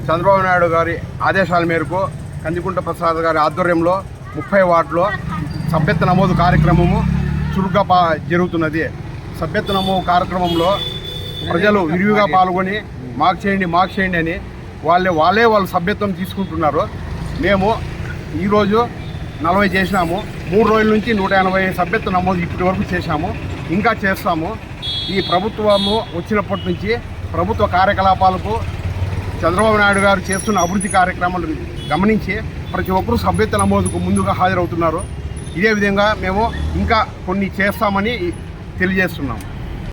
చంద్రబాబు నాయుడు గారి ఆదేశాల మేరకు కందికుంట ప్రసాద్ గారి ఆధ్వర్యంలో 30 వార్డులో సభ్యత్వ నమోదు కార్యక్రమము చురుగ్గా జరుగుతున్నది. సభ్యత్వ నమోదు కార్యక్రమంలో ప్రజలు విరివిగా పాల్గొని మాకు చేయండి అని వాళ్ళే సభ్యత్వం తీసుకుంటున్నారు. మేము ఈరోజు 40 చేసినాము. 3 రోజుల నుంచి 180 సభ్యత్వ నమోదు ఇప్పటి వరకు చేశాము, ఇంకా చేస్తాము. ఈ ప్రభుత్వము వచ్చినప్పటి నుంచి ప్రభుత్వ కార్యకలాపాలకు చంద్రబాబు నాయుడు గారు చేస్తున్న అభివృద్ధి కార్యక్రమాలు గమనించి ప్రతి ఒక్కరూ సభ్యత్వ నమోదుకు ముందుగా హాజరవుతున్నారు. ఇదే విధంగా మేము ఇంకా కొన్ని చేస్తామని తెలియజేస్తున్నాము.